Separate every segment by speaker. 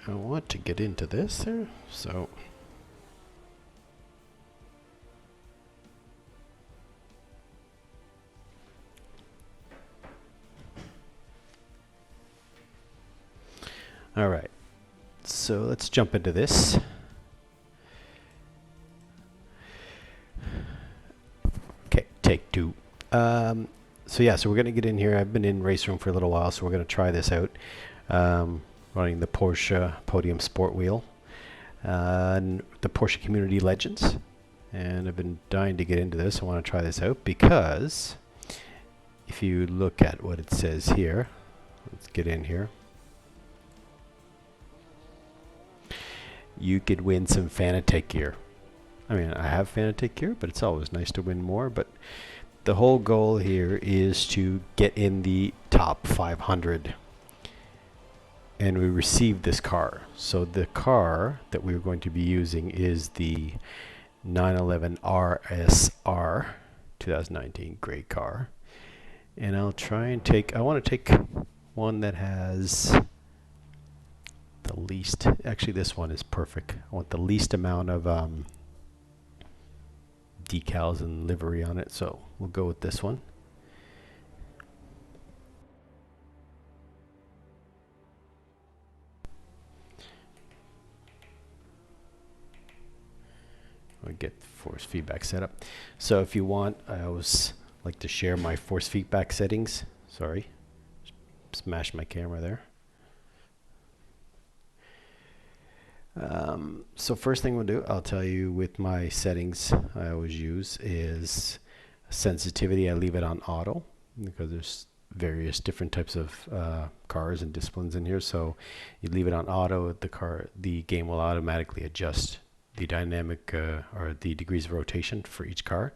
Speaker 1: I want to get into this there, so all right, so let's jump into this. Okay, take two. So yeah, so we're gonna get in here. I've been in Raceroom for a little while, so we're gonna try this out. Running the Porsche Podium Sport Wheel, and the Porsche Community Legends, and I've been dying to get into this. I want to try this out because if you look at what it says here, let's get in here. You could win some Fanatec gear. I mean, I have Fanatec gear, but it's always nice to win more. But the whole goal here is to get in the top 500. And we received this car. So the car that we're going to be using is the 911 RSR 2019 gray car. And I'll try and take, I want to take one that has the least, actually this one is perfect. I want the least amount of decals and livery on it. So we'll go with this one. I'll get force feedback set up. So if you want, I always like to share my force feedback settings. Sorry, smashed my camera there. So first thing we'll do, I'll tell you with my settings I always use is sensitivity. I leave it on auto because there's various different types of cars and disciplines in here. So you leave it on auto, the game will automatically adjust the dynamic or the degrees of rotation for each car.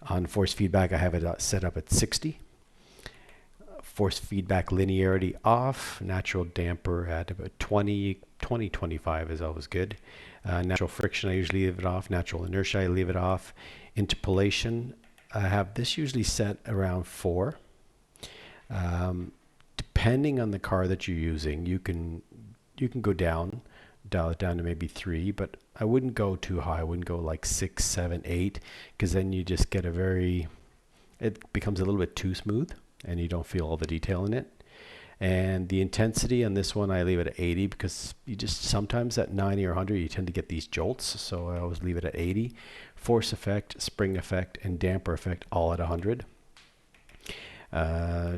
Speaker 1: On force feedback, I have it set up at 60. Force feedback linearity off. Natural damper at about 20, 25 is always good. Natural friction, I usually leave it off. Natural inertia, I leave it off. Interpolation, I have this usually set around 4. Depending on the car that you're using, you can go down, dial it down to maybe 3, but I wouldn't go too high. I wouldn't go like 6, 7, 8, because then you just get it becomes a little bit too smooth and you don't feel all the detail in it. And the intensity on this one, I leave it at 80 because you just sometimes at 90 or 100 you tend to get these jolts, so I always leave it at 80. Force effect, spring effect, and damper effect all at 100.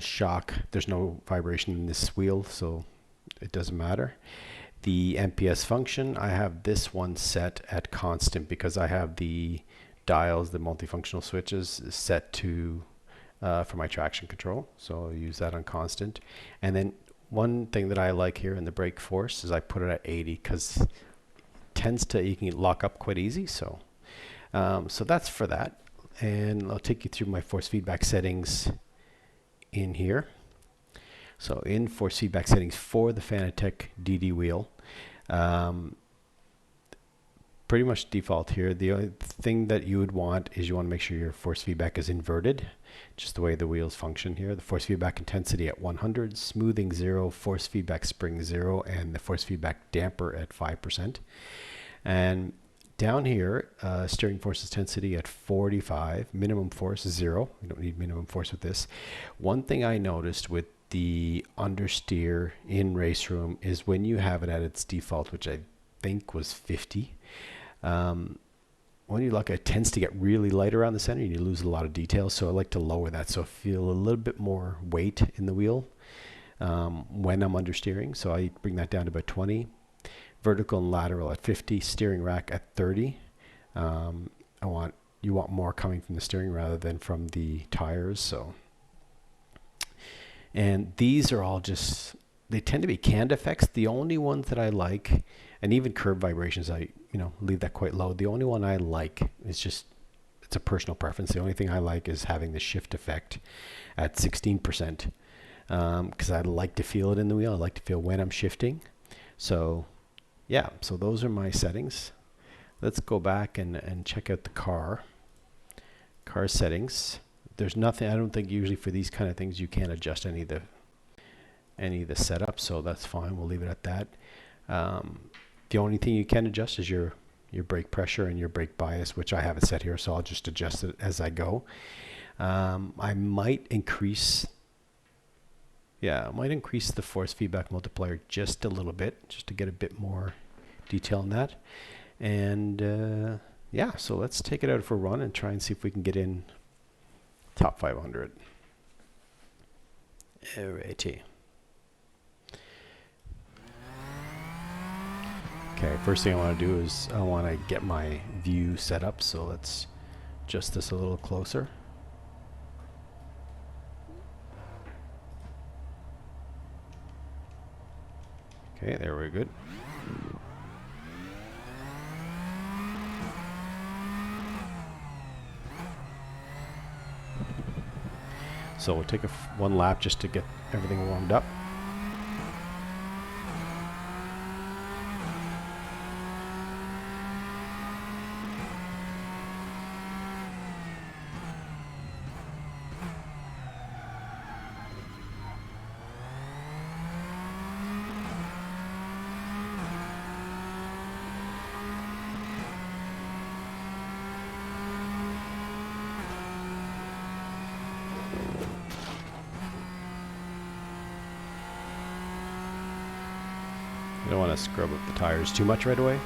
Speaker 1: Shock, there's no vibration in this wheel, so it doesn't matter. The MPS function, I have this one set at constant because I have the dials, the multifunctional switches set to for my traction control, so I'll use that on constant. And then one thing that I like here in the brake force is I put it at 80 because you can lock up quite easy. So so that's for that, and I'll take you through my force feedback settings in here. So in force feedback settings for the Fanatec DD wheel, pretty much default here. The only thing that you would want is you want to make sure your force feedback is inverted, just the way the wheels function here. The force feedback intensity at 100, smoothing 0, force feedback spring 0, and the force feedback damper at 5%. And down here, steering force intensity at 45, minimum force 0. We don't need minimum force with this. One thing I noticed with the understeer in Raceroom is when you have it at its default, which I think was 50, when you look, it tends to get really light around the center and you lose a lot of detail. So I like to lower that so I feel a little bit more weight in the wheel when I'm understeering. So I bring that down to about 20. Vertical and lateral at 50. Steering rack at 30. You want more coming from the steering rather than from the tires. So, and these are all just, they tend to be canned effects. The only ones that I like, and even curb vibrations, I leave that quite low. The only one I like is just, it's a personal preference. The only thing I like is having the shift effect at 16%, because I like to feel it in the wheel. I like to feel when I'm shifting. So yeah, so those are my settings. Let's go back and check out the car settings. There's nothing, I don't think usually for these kind of things you can't adjust any of the setup, so that's fine. We'll leave it at that. The only thing you can adjust is your brake pressure and your brake bias, which I have it set here, so I'll just adjust it as I go. I might increase the force feedback multiplier just a little bit, just to get a bit more detail on that. And yeah, so let's take it out for a run and try and see if we can get in top 500. Alrighty. Okay, first thing I want to do is I want to get my view set up, so let's adjust this a little closer. Okay, there we're good. So we'll take one lap just to get everything warmed up. You don't want to scrub up the tires too much right away.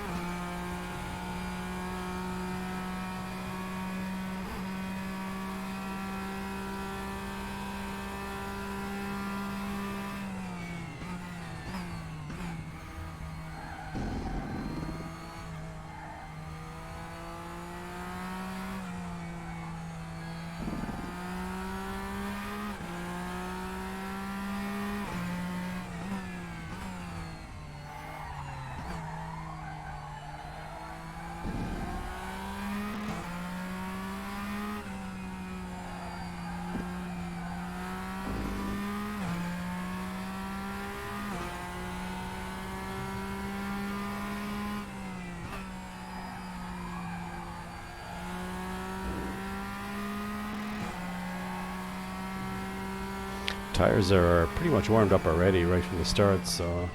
Speaker 1: Tires are pretty much warmed up already right from the start, so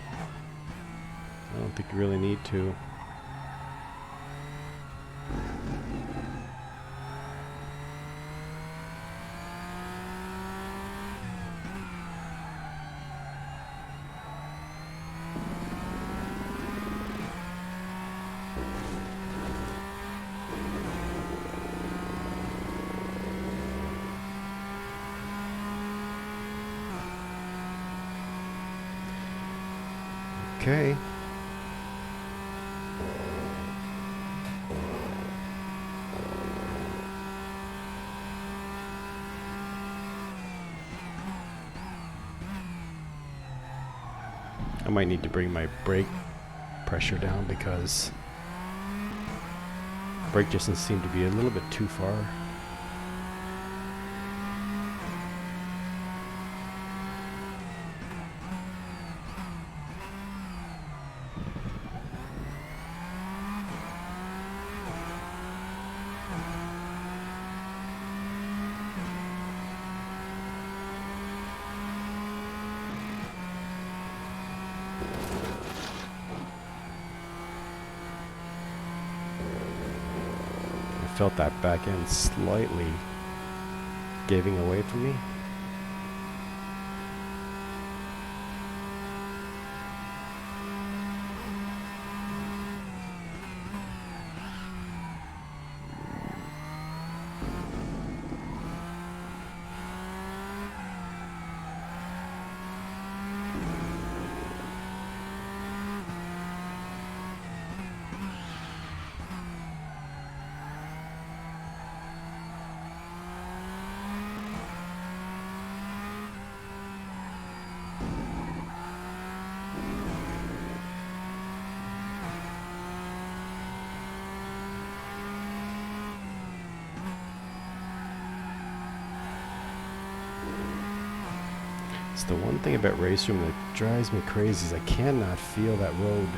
Speaker 1: I don't think you really need to. Okay. I might need to bring my brake pressure down because the brake distance seemed to be a little bit too far. Felt that back end slightly giving away from me. It's the one thing about Raceroom that drives me crazy is I cannot feel that road.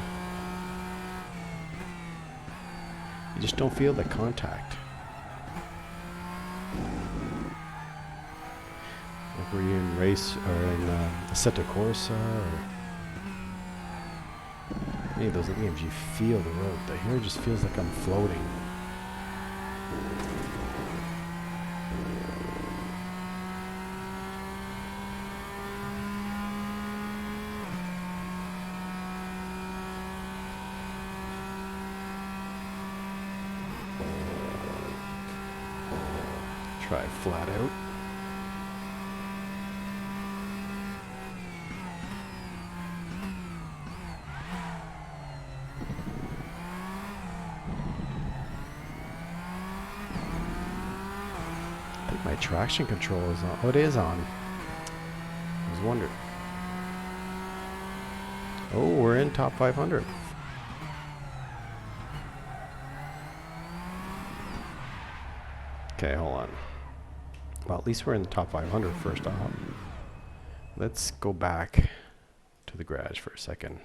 Speaker 1: You just don't feel the contact. Like were you in or in Assetto Corsa or Any of those games, you feel the road. The here just feels like I'm floating. Try flat out. I think my traction control is on. Oh, it is on. I was wondering. Oh, we're in top 500. Okay, hold on. Well, at least we're in the top 500 first off. Let's go back to the garage for a second.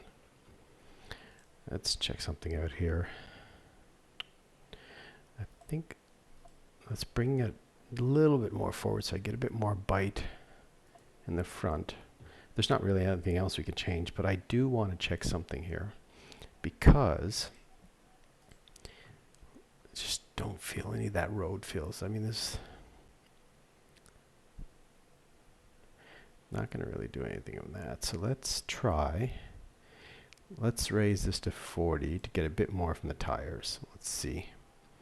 Speaker 1: Let's check something out here. I think let's bring it a little bit more forward so I get a bit more bite in the front. There's not really anything else we can change, but I do want to check something here because I just don't feel any of that road feels. I mean, this not going to really do anything on that. So let's try. Let's raise this to 40 to get a bit more from the tires. Let's see.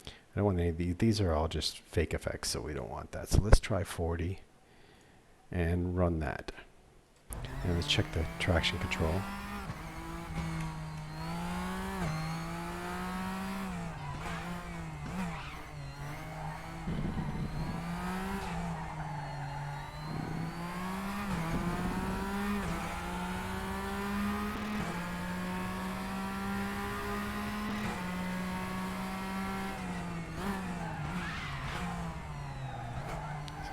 Speaker 1: I don't want any of these. These are all just fake effects, so we don't want that. So let's try 40 and run that. And let's check the traction control.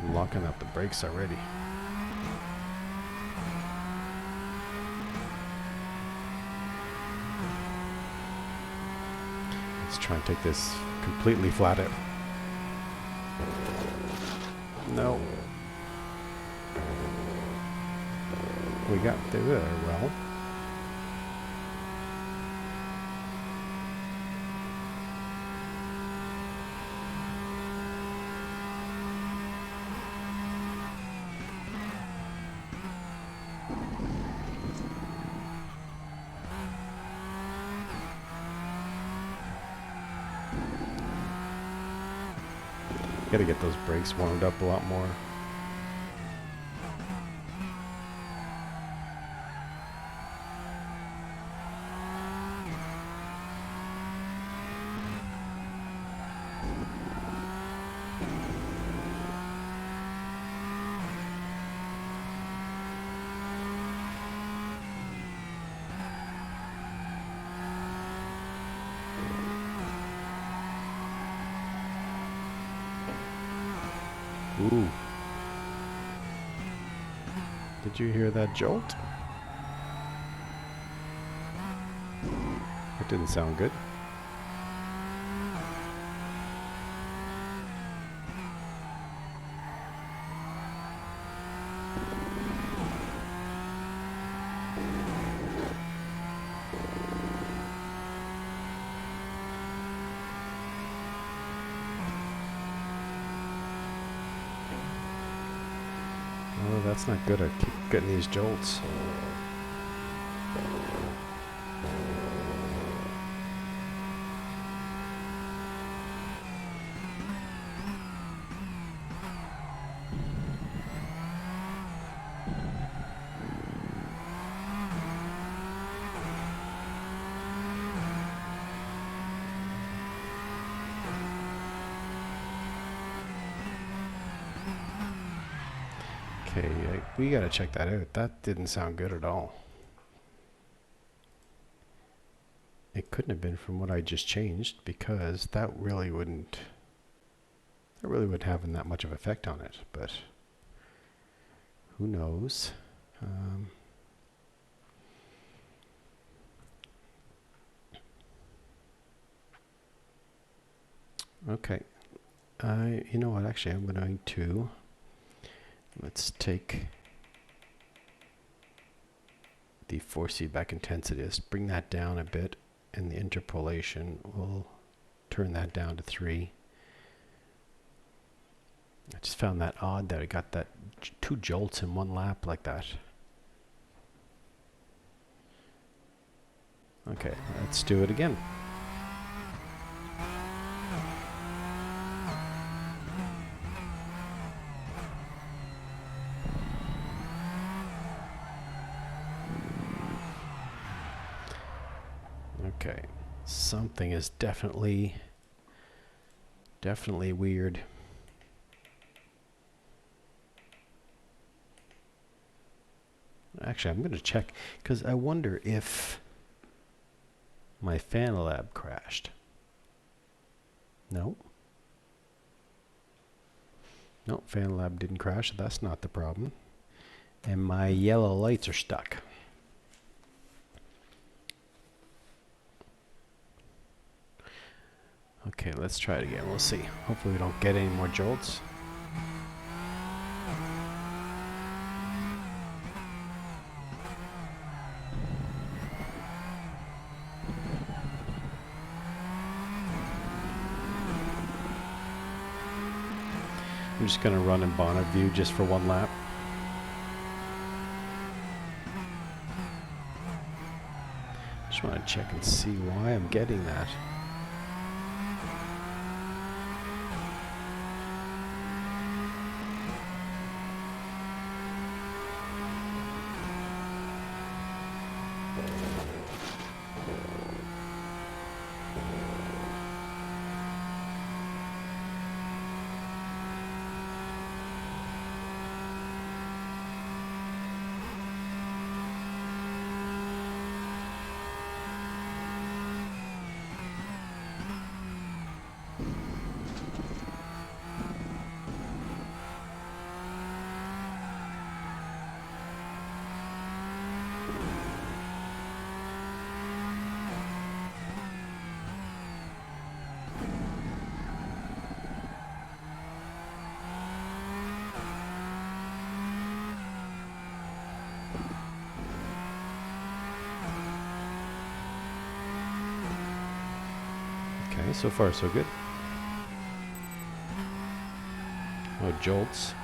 Speaker 1: I'm locking up the brakes already. Let's try and take this completely flat out. No. We got through there well. Gotta get those brakes warmed up a lot more. Ooh. Did you hear that jolt? It didn't sound good. Oh, that's not good. I keep getting these jolts. Okay, we gotta check that out. That didn't sound good at all. It couldn't have been from what I just changed because that really wouldn't have that much of effect on it, but who knows? Okay, you know what? Actually, I'm going to. Let's take the force feedback intensity is. Bring that down a bit, and the interpolation will turn that down to 3. I just found that odd that I got that 2 jolts in 1 lap like that. Okay, let's do it again. Okay, something is definitely weird. Actually, I'm going to check, because I wonder if my Fanalab crashed. No. No, Fanalab didn't crash, so that's not the problem. And my yellow lights are stuck. Okay, let's try it again. We'll see. Hopefully we don't get any more jolts. I'm just going to run in bonnet view just for 1 lap. Just want to check and see why I'm getting that. Okay, so far so good. No jolts.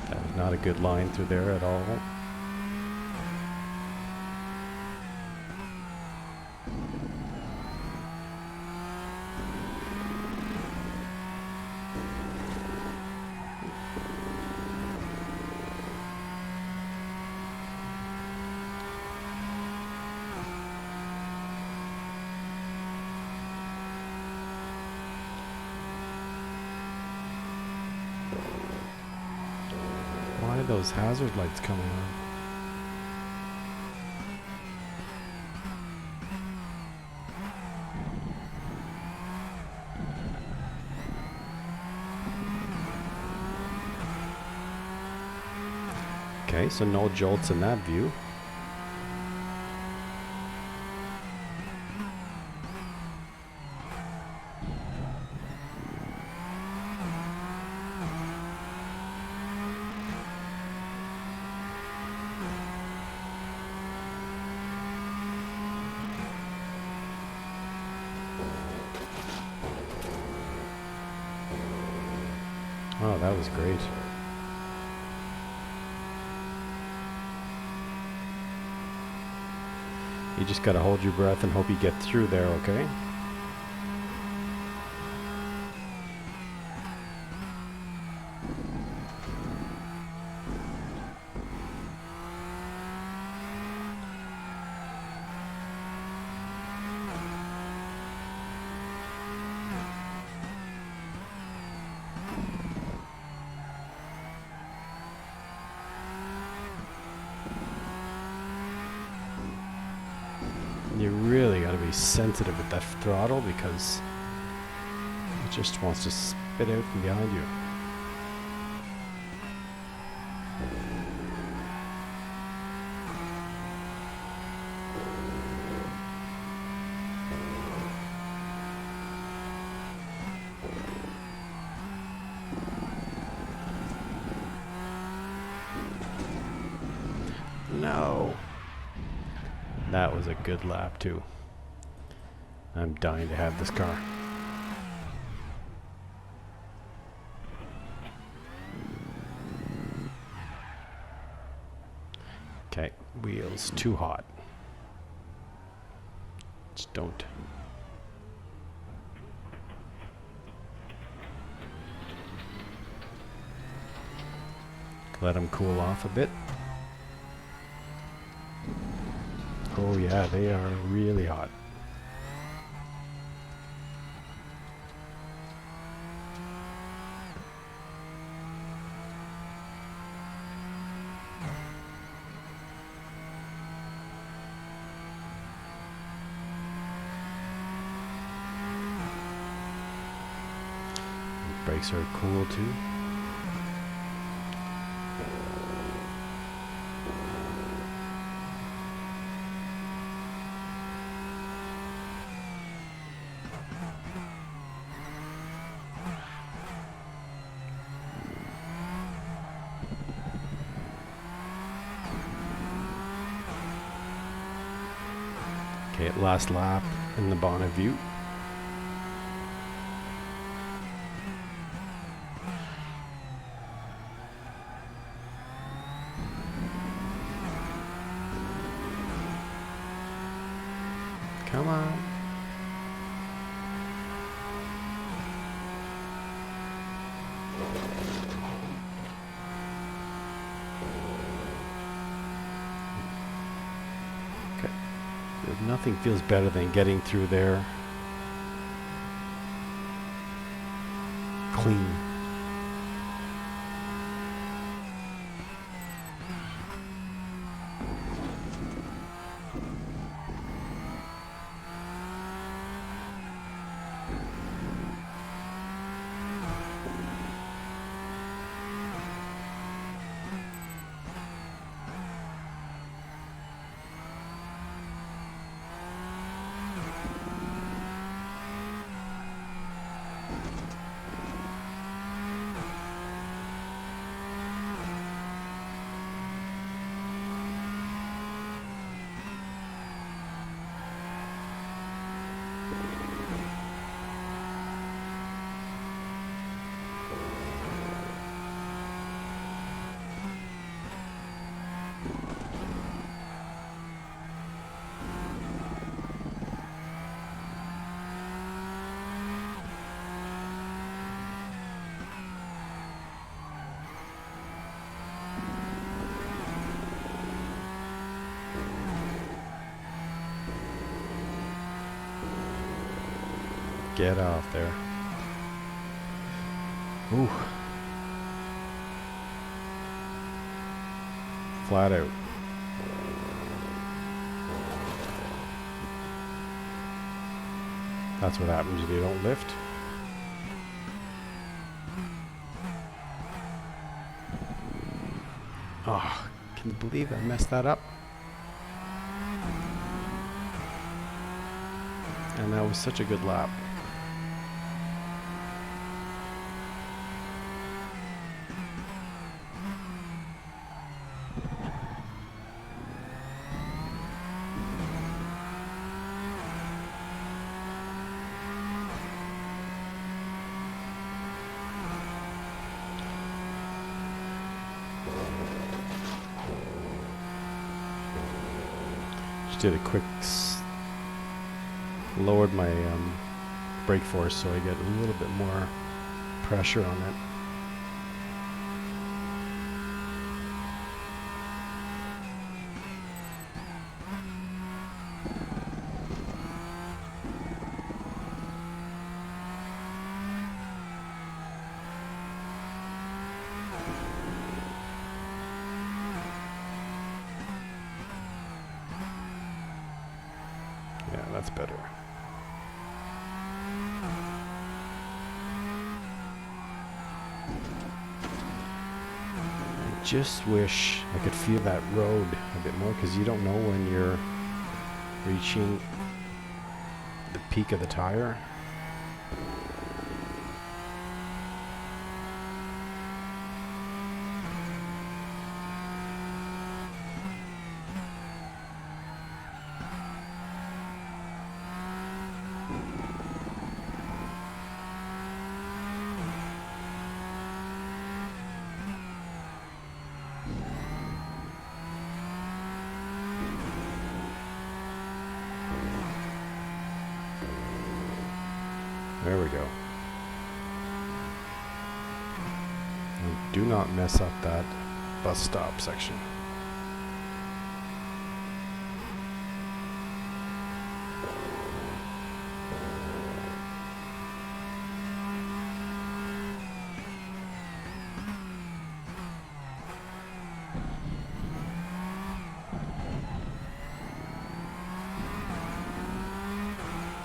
Speaker 1: That was not a good line through there at all. Why are those hazard lights coming on? Okay, so no jolts in that view. Oh, that was great. You just gotta hold your breath and hope you get through there, okay? You really got to be sensitive with that throttle because it just wants to spit out from behind you. No. That was a good lap too. I'm dying to have this car. Okay, wheels too hot. Just don't. Let them cool off a bit. Oh yeah, they are really hot. Brakes are cool too. Okay, last lap in the bonnet view. Come on. Okay. Nothing feels better than getting through there clean. Get off there. Ooh. Flat out. That's what happens if you don't lift. Oh, can you believe I messed that up? And that was such a good lap. Did a quick lowered my brake force so I get a little bit more pressure on it. Yeah, that's better. I just wish I could feel that road a bit more, because you don't know when you're reaching the peak of the tire. There we go. And do not mess up that bus stop section.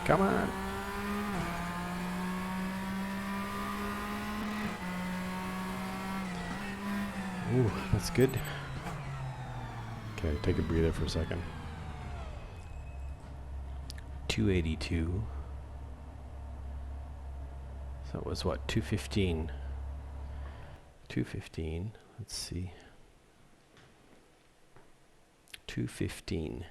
Speaker 1: Come on. Ooh, that's good. Okay, take a breather for a second. 282. So it was what, 215? 215. Let's see. 215.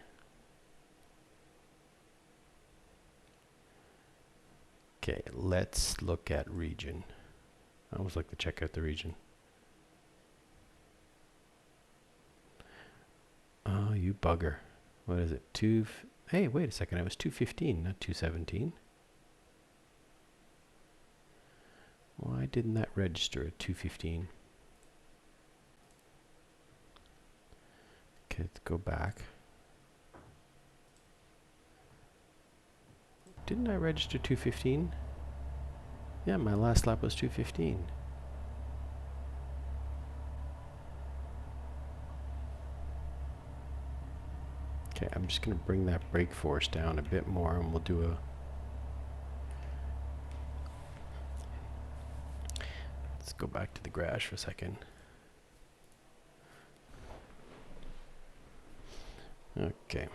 Speaker 1: Okay, let's look at region. I always like to check out the region. Oh, you bugger. What is it? Hey, wait a second. It was 215, not 217. Why didn't that register at 215? Okay, let's go back. Didn't I register 215? Yeah, my last lap was 215. Okay, I'm just going to bring that brake force down a bit more and we'll do a... Let's go back to the garage for a second. Okay.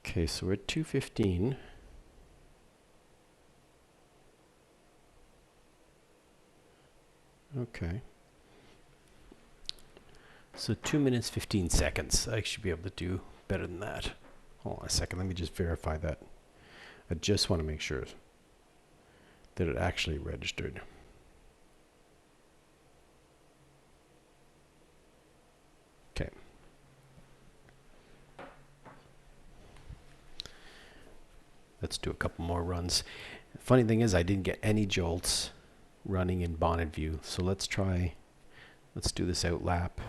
Speaker 1: Okay, so we're at 215. Okay. So 2 minutes, 15 seconds. I should be able to do better than that. Hold on a second, let me just verify that. I just want to make sure that it actually registered. Okay. Let's do a couple more runs. Funny thing is I didn't get any jolts running in bonnet view. So let's do this out lap.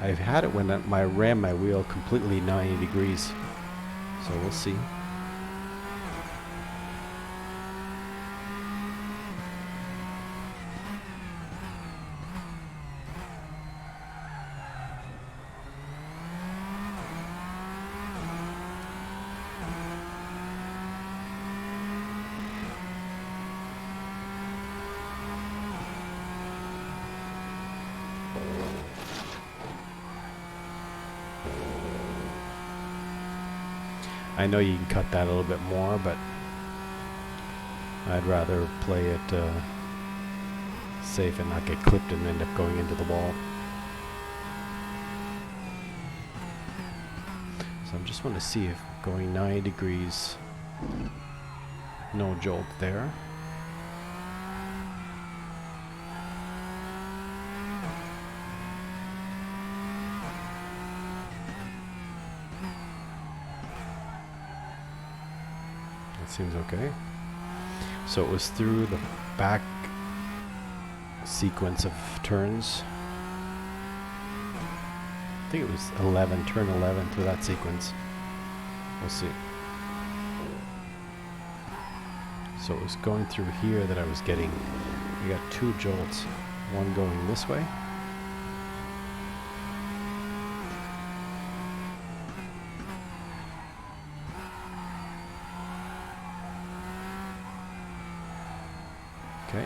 Speaker 1: I've had it when I ran my wheel completely 90 degrees. So we'll see. I know you can cut that a little bit more, but I'd rather play it safe and not get clipped and end up going into the wall. So I just want to see if going 90 degrees, no jolt there. Seems okay. So it was through the back sequence of turns. I think it was 11, turn 11 through that sequence. We'll see. So it was going through here that I was getting, we got two jolts, one going this way. Okay,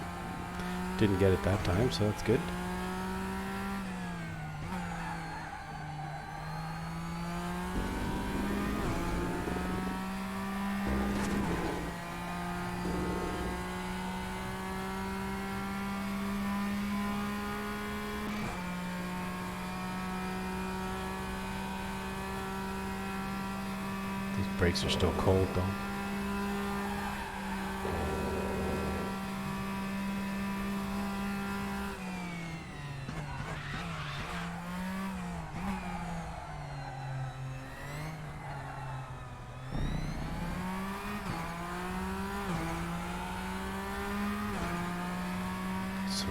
Speaker 1: didn't get it that time, so that's good. brakes are still cold though. So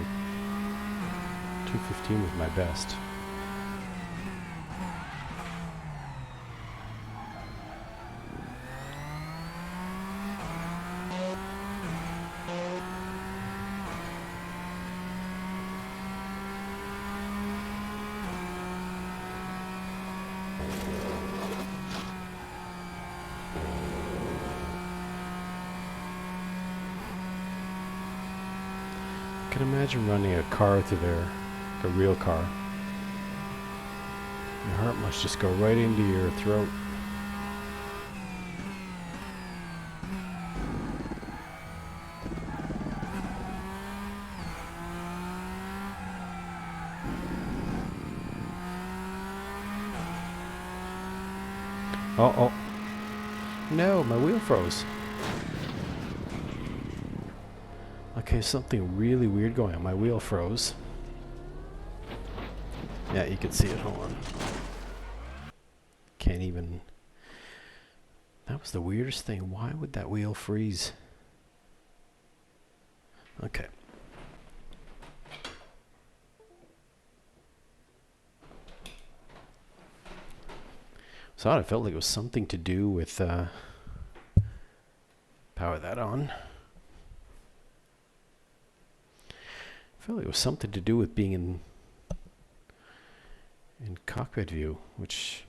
Speaker 1: 215 was my best. I can imagine running a car through there, like a real car. Your heart must just go right into your throat. Oh. No, my wheel froze. Okay, something really weird going on. My wheel froze. Yeah, you can see it. Hold on. Can't even... That was the weirdest thing. Why would that wheel freeze? Okay. So I felt like it was something to do with... power that on. I felt like it was something to do with being in cockpit view, which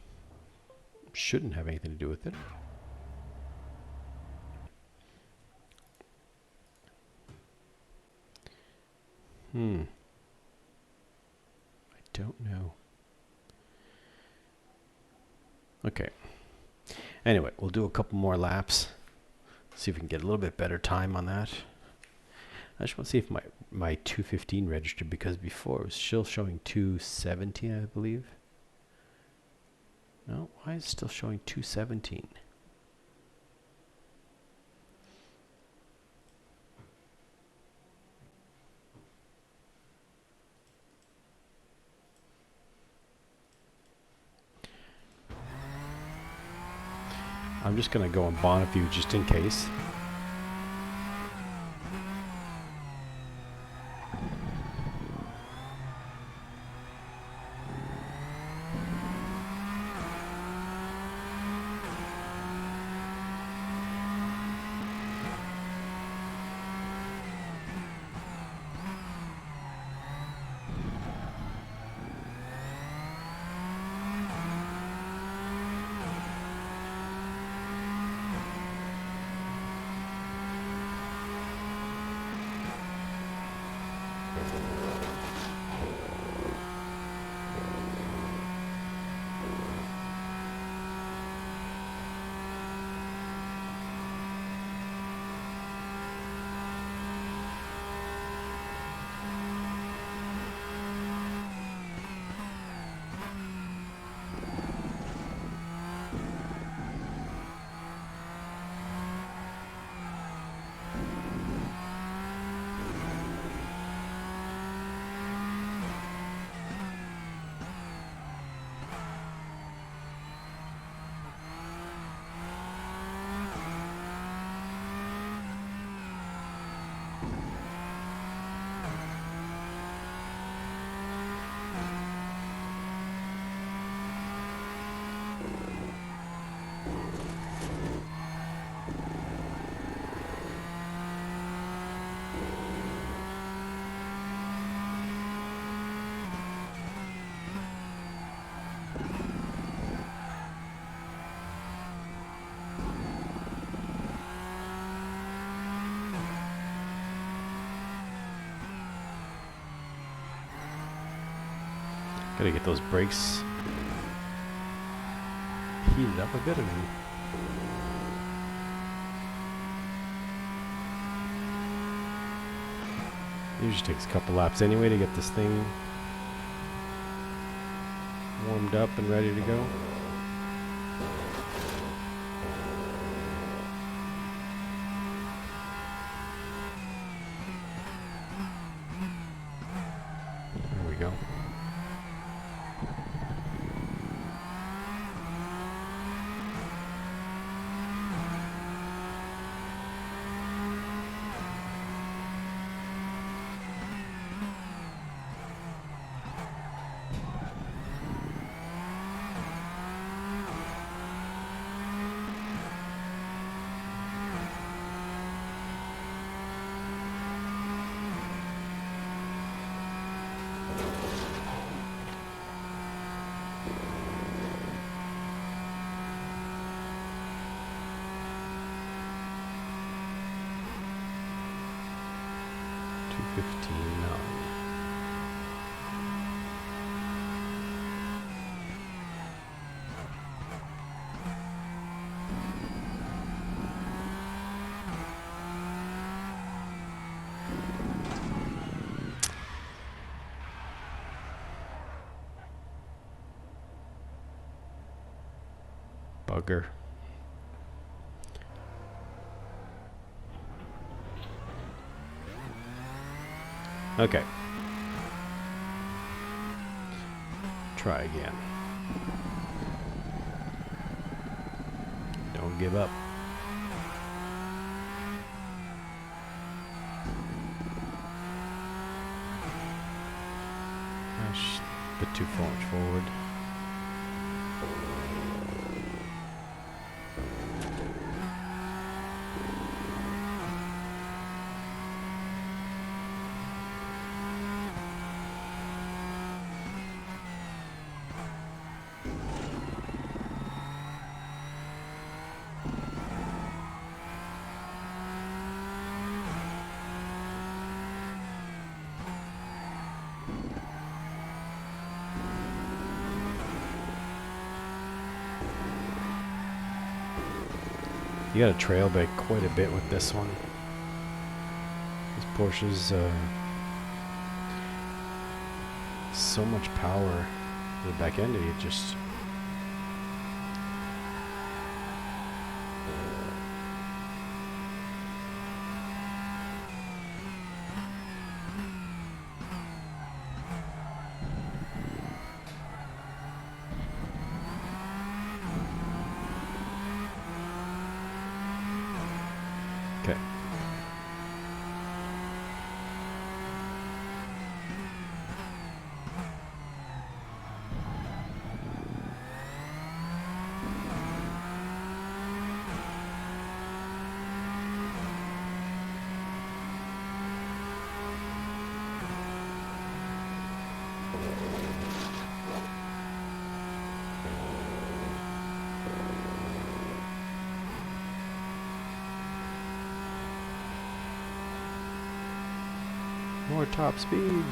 Speaker 1: shouldn't have anything to do with it. I don't know. Okay. Anyway, we'll do a couple more laps. See if we can get a little bit better time on that. I just want to see if my 215 registered, because before it was still showing 217, I believe. No, why is it still showing 217? I'm just going to go on bonnet view just in case. Gotta get those brakes heated up a bit. I mean, usually takes a couple laps anyway to get this thing warmed up and ready to go. Bugger. Okay. Try again. Don't give up. Gosh, a bit too much forward. You got to trail brake quite a bit with this one. This Porsche's so much power to the back end of it, just okay. More top speed.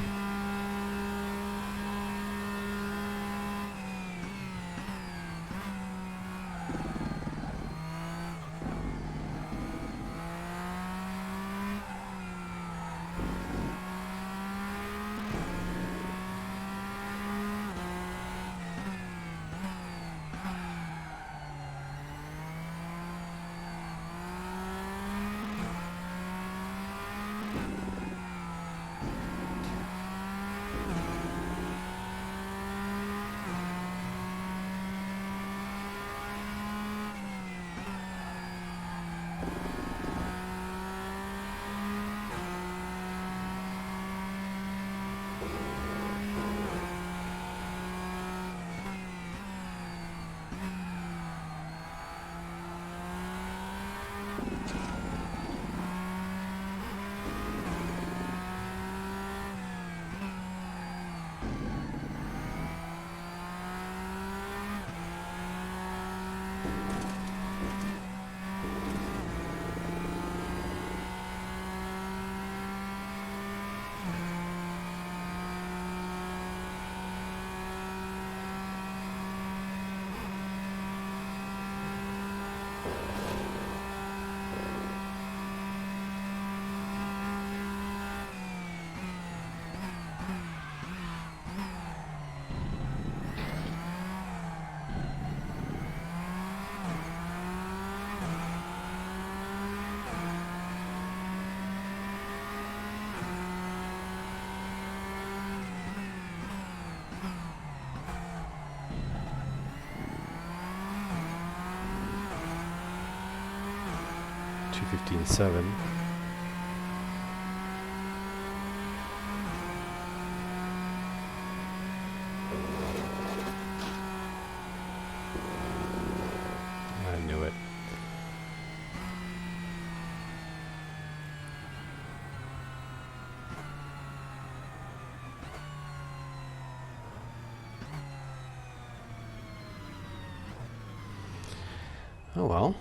Speaker 1: .215.7. I knew it. Oh well,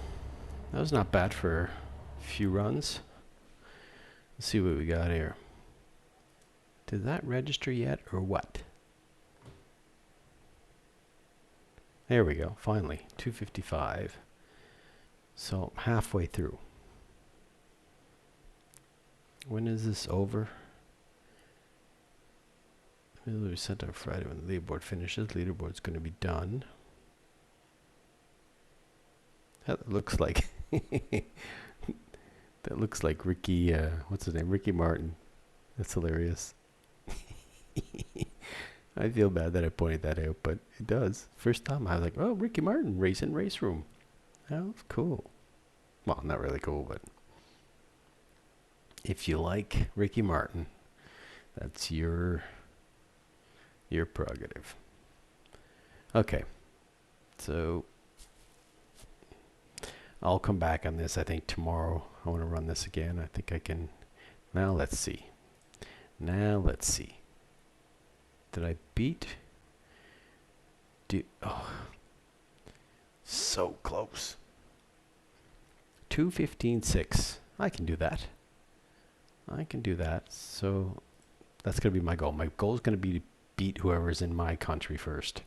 Speaker 1: that was not bad for a few runs. Let's see what we got here. Did that register yet or what? There we go, finally, 255. So halfway through. When is this over? We sent out Friday when the leaderboard finishes. Leaderboard's going to be done. That looks like that looks like Ricky. What's his name? Ricky Martin. That's hilarious. I feel bad that I pointed that out, but it does. First time I was like, oh, Ricky Martin racing Raceroom. That was cool. Well, not really cool, but if you like Ricky Martin, that's your prerogative. Okay, so I'll come back on this. I think tomorrow I want to run this again. I think I can. Now let's see. Did I beat? Oh, so close. 2:15.6. I can do that. So that's going to be my goal. My goal is going to be to beat whoever's in my country first.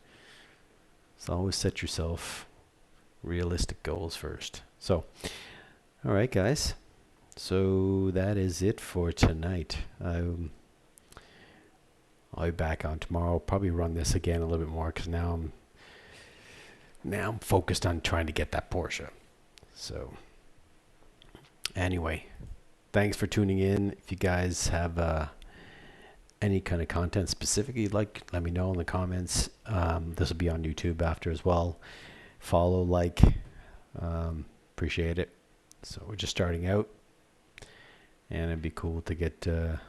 Speaker 1: So always set yourself realistic goals first. So, all right, guys. So that is it for tonight. I'll be back on tomorrow. Probably run this again a little bit more because now I'm focused on trying to get that Porsche. So anyway, thanks for tuning in. If you guys have any kind of content specific you'd like, let me know in the comments. This will be on YouTube after as well. Follow, like, appreciate it. So we're just starting out, and it'd be cool to get a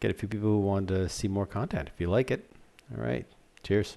Speaker 1: few people who want to see more content if you like it. All right, cheers.